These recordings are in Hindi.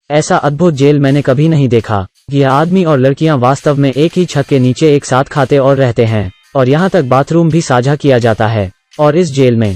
ऐसा अद्भुत जेल मैंने कभी नहीं देखा। यह आदमी और लड़कियां वास्तव में एक ही छत के नीचे एक साथ खाते और रहते हैं, और यहाँ तक बाथरूम भी साझा किया जाता है। और इस जेल में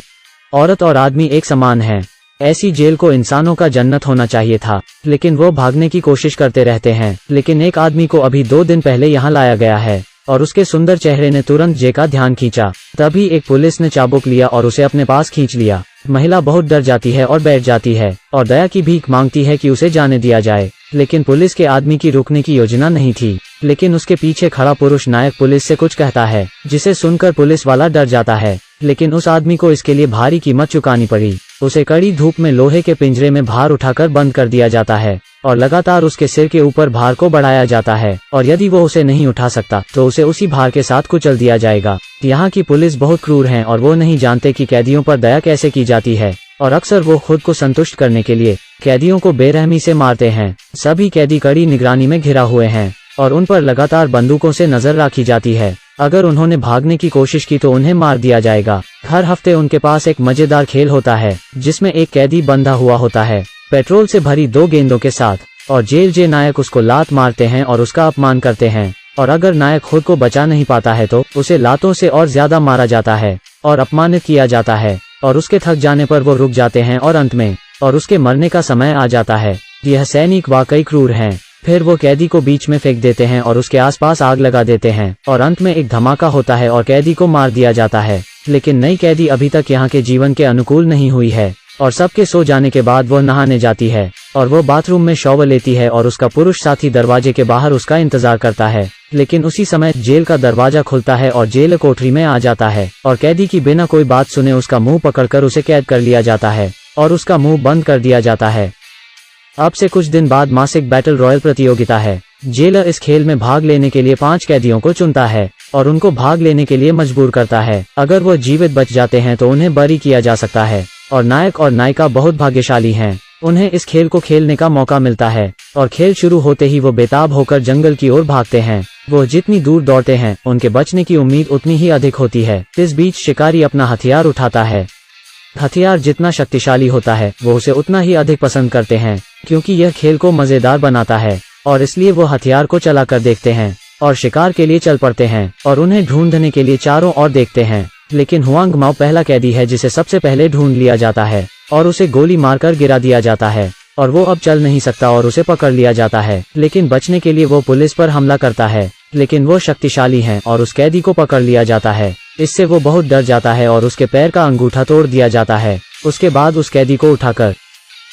औरत और आदमी एक समान है। ऐसी जेल को इंसानों का जन्नत होना चाहिए था, लेकिन वो भागने की कोशिश करते रहते हैं। लेकिन एक आदमी को अभी 2 दिन पहले यहाँ लाया गया है, और उसके सुंदर चेहरे ने तुरंत जे का ध्यान खींचा। तभी एक पुलिस ने चाबुक लिया और उसे अपने पास खींच लिया। महिला बहुत डर जाती है और बैठ जाती है, और दया की भीख मांगती है कि उसे जाने दिया जाए। लेकिन पुलिस के आदमी की रुकने की योजना नहीं थी। लेकिन उसके पीछे खड़ा पुरुष नायक पुलिस से कुछ कहता है, जिसे सुनकर पुलिस वाला डर जाता है। लेकिन उस आदमी को इसके लिए भारी कीमत चुकानी पड़ी। उसे कड़ी धूप में लोहे के पिंजरे में भार उठाकर बंद कर दिया जाता है, और लगातार उसके सिर के ऊपर भार को बढ़ाया जाता है, और यदि वो उसे नहीं उठा सकता तो उसे उसी भार के साथ कुचल दिया जाएगा। यहाँ की पुलिस बहुत क्रूर है, और वो नहीं जानते कि कैदियों पर दया कैसे की जाती है, और अक्सर वो खुद को संतुष्ट करने के लिए कैदियों को बेरहमी से मारते हैं। सभी कैदी कड़ी निगरानी में घिरा हुए हैं, और उन पर लगातार बंदूकों से नजर रखी जाती है। अगर उन्होंने भागने की कोशिश की तो उन्हें मार दिया जाएगा। हर हफ्ते उनके पास एक मजेदार खेल होता है, जिसमें एक कैदी बंधा हुआ होता है पेट्रोल से भरी 2 गेंदों के साथ, और जेल जे नायक उसको लात मारते हैं और उसका अपमान करते हैं। और अगर नायक खुद को बचा नहीं पाता है तो उसे लातों से और ज्यादा मारा जाता है और अपमानित किया जाता है, और उसके थक जाने पर वो रुक जाते हैं और अंत में और उसके मरने का समय आ जाता है। यह सैनिक वाकई क्रूर हैं। फिर वो कैदी को बीच में फेंक देते हैं और उसके आसपास आग लगा देते हैं, और अंत में एक धमाका होता है और कैदी को मार दिया जाता है। लेकिन नई कैदी अभी तक यहाँ के जीवन के अनुकूल नहीं हुई है, और सबके सो जाने के बाद वो नहाने जाती है, और वो बाथरूम में शॉवर लेती है, और उसका पुरुष साथी दरवाजे के बाहर उसका इंतजार करता है। लेकिन उसी समय जेल का दरवाजा खुलता है और जेल कोठरी में आ जाता है, और कैदी की बिना कोई बात सुने उसका मुंह पकड़कर उसे कैद कर लिया जाता है और उसका मुंह बंद कर दिया जाता है। अब से कुछ दिन बाद मासिक बैटल रॉयल प्रतियोगिता है। जेलर इस खेल में भाग लेने के लिए 5 कैदियों को चुनता है और उनको भाग लेने के लिए मजबूर करता है। अगर वो जीवित बच जाते हैं तो उन्हें बरी किया जा सकता है, और नायक और नायिका बहुत भाग्यशाली हैं। उन्हें इस खेल को खेलने का मौका मिलता है, और खेल शुरू होते ही वो बेताब होकर जंगल की ओर भागते हैं। वो जितनी दूर दौड़ते हैं उनके बचने की उम्मीद उतनी ही अधिक होती है। इस बीच शिकारी अपना हथियार उठाता है। हथियार जितना शक्तिशाली होता है वो उसे उतना ही अधिक पसंद करते हैं, क्योंकि यह खेल को मजेदार बनाता है, और इसलिए वो हथियार को चला कर देखते हैं और शिकार के लिए चल पड़ते हैं, और उन्हें ढूंढने के लिए चारों ओर देखते हैं। लेकिन हुआंग माओ पहला कैदी है जिसे सबसे पहले ढूंढ लिया जाता है, और उसे गोली मारकर गिरा दिया जाता है, और वो अब चल नहीं सकता और उसे पकड़ लिया जाता है। लेकिन बचने के लिए वो पुलिस पर हमला करता है, लेकिन वो शक्तिशाली हैं और उस कैदी को पकड़ लिया जाता है। इससे वो बहुत डर जाता है और उसके पैर का अंगूठा तोड़ दिया जाता है। उसके बाद उस कैदी को उठाकर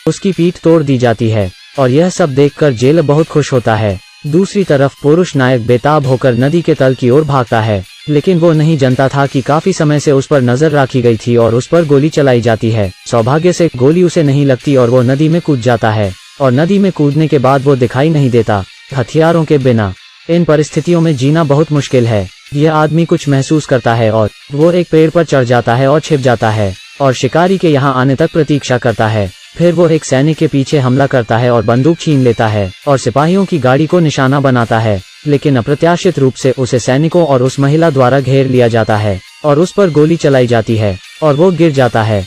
उसकी पीठ तोड़ दी जाती है, और यह सब देखकर जेलर बहुत खुश होता है। दूसरी तरफ पुरुष नायक बेताब होकर नदी के तल की ओर भागता है, लेकिन वो नहीं जानता था कि काफी समय से उस पर नजर रखी गई थी और उस पर गोली चलाई जाती है। सौभाग्य से गोली उसे नहीं लगती और वो नदी में कूद जाता है, और नदी में कूदने के बाद वो दिखाई नहीं देता। हथियारों के बिना इन परिस्थितियों में जीना बहुत मुश्किल है। यह आदमी कुछ महसूस करता है और वो एक पेड़ पर चढ़ जाता है और छिप जाता है, और शिकारी के यहाँ आने तक प्रतीक्षा करता है। फिर वो एक सैनिक के पीछे हमला करता है और बंदूक छीन लेता है और सिपाहियों की गाड़ी को निशाना बनाता है। लेकिन अप्रत्याशित रूप से उसे सैनिकों और उस महिला द्वारा घेर लिया जाता है, और उस पर गोली चलाई जाती है और वो गिर जाता है।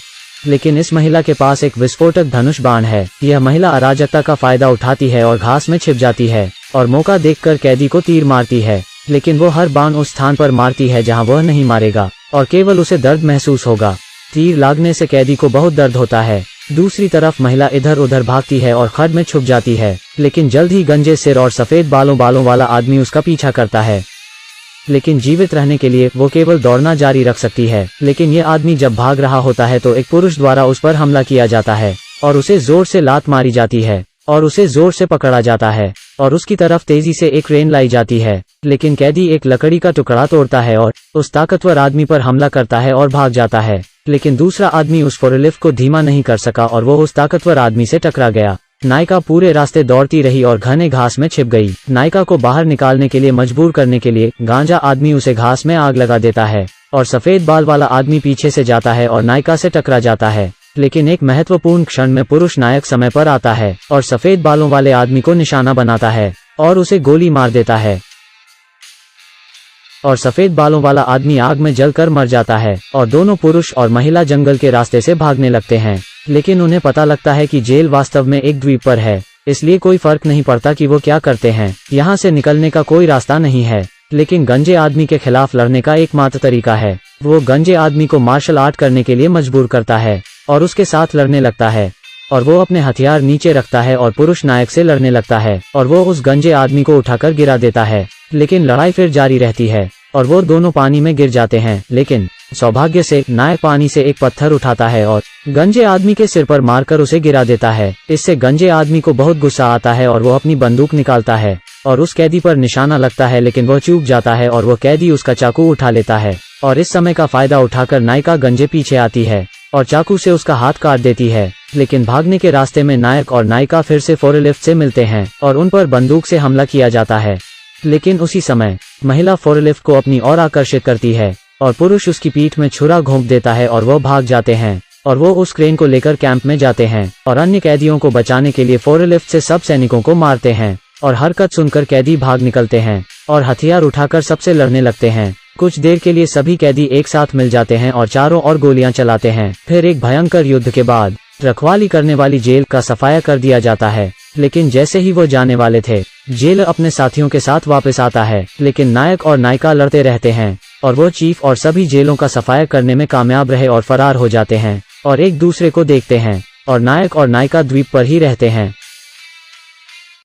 लेकिन इस महिला के पास एक विस्फोटक धनुष बाण है। यह महिला अराजकता का फायदा उठाती है और घास में छिप जाती है, और मौका देखकर कैदी को तीर मारती है। लेकिन वो हर बाण उस स्थान पर मारती है जहां वह नहीं मारेगा, और केवल उसे दर्द महसूस होगा। तीर लागने से कैदी को बहुत दर्द होता है। दूसरी तरफ महिला इधर उधर भागती है और खड्ड में छुप जाती है, लेकिन जल्द ही गंजे सिर और सफेद बालों वाला आदमी उसका पीछा करता है। लेकिन जीवित रहने के लिए वो केवल दौड़ना जारी रख सकती है। लेकिन ये आदमी जब भाग रहा होता है तो एक पुरुष द्वारा उस पर हमला किया जाता है, और उसे जोर से लात मारी जाती है, और उसे जोर से पकड़ा जाता है, और उसकी तरफ तेजी से एक रेन लाई जाती है। लेकिन कैदी एक लकड़ी का टुकड़ा तोड़ता है और उस ताकतवर आदमी पर हमला करता है और भाग जाता है। लेकिन दूसरा आदमी उस फोरलिफ्ट को धीमा नहीं कर सका और वो उस ताकतवर आदमी से टकरा गया। नायिका पूरे रास्ते दौड़ती रही और घने घास में छिप गई। नायिका को बाहर निकालने के लिए मजबूर करने के लिए गांजा आदमी उसे घास में आग लगा देता है, और सफेद बाल वाला आदमी पीछे से जाता है और नायिका से टकरा जाता है। लेकिन एक महत्वपूर्ण क्षण में पुरुष नायक समय पर आता है और सफेद बालों वाले आदमी को निशाना बनाता है और उसे गोली मार देता है, और सफेद बालों वाला आदमी आग में जलकर मर जाता है, और दोनों पुरुष और महिला जंगल के रास्ते से भागने लगते हैं। लेकिन उन्हें पता लगता है कि जेल वास्तव में एक द्वीप पर है, इसलिए कोई फर्क नहीं पड़ता कि वो क्या करते हैं। यहाँ से निकलने का कोई रास्ता नहीं है, लेकिन गंजे आदमी के खिलाफ लड़ने का एकमात्र तरीका है। वो गंजे आदमी को मार्शल आर्ट करने के लिए मजबूर करता है और उसके साथ लड़ने लगता है, और वो अपने हथियार नीचे रखता है और पुरुष नायक से लड़ने लगता है, और वो उस गंजे आदमी को उठाकर गिरा देता है। लेकिन लड़ाई फिर जारी रहती है और वो दोनों पानी में गिर जाते हैं। लेकिन सौभाग्य से नायक पानी से एक पत्थर उठाता है और गंजे आदमी के सिर पर मारकर उसे गिरा देता है। इससे गंजे आदमी को बहुत गुस्सा आता है और वो अपनी बंदूक निकालता है और उस कैदी पर निशाना लगता है, लेकिन वो चूक जाता है और वो कैदी उसका चाकू उठा लेता है। और इस समय का फायदा उठाकर नायिका गंजे पीछे आती है और चाकू से उसका हाथ काट देती है। लेकिन भागने के रास्ते में नायक और नायिका फिर से फोरलिफ्ट से मिलते हैं और उन पर बंदूक से हमला किया जाता है। लेकिन उसी समय महिला फोरलिफ्ट को अपनी ओर आकर्षित करती है और पुरुष उसकी पीठ में छुरा घोंप देता है और वो भाग जाते हैं। और वो उस क्रेन को लेकर कैंप में जाते हैं और अन्य कैदियों को बचाने के लिए फोरलिफ्ट से सब सैनिकों को मारते हैं। और हरकत सुनकर कैदी भाग निकलते हैं और हथियार उठाकर सबसे लड़ने लगते हैं। कुछ देर के लिए सभी कैदी एक साथ मिल जाते हैं और चारों ओर गोलियां चलाते हैं। फिर एक भयंकर युद्ध के बाद रखवाली करने वाली जेल का सफाया कर दिया जाता है। लेकिन जैसे ही वो जाने वाले थे, जेलर अपने साथियों के साथ वापस आता है, लेकिन नायक और नायिका लड़ते रहते हैं और वो चीफ और सभी जेलों का सफाया करने में कामयाब रहे और फरार हो जाते हैं और एक दूसरे को देखते हैं और नायक और नायिका द्वीप पर ही रहते हैं।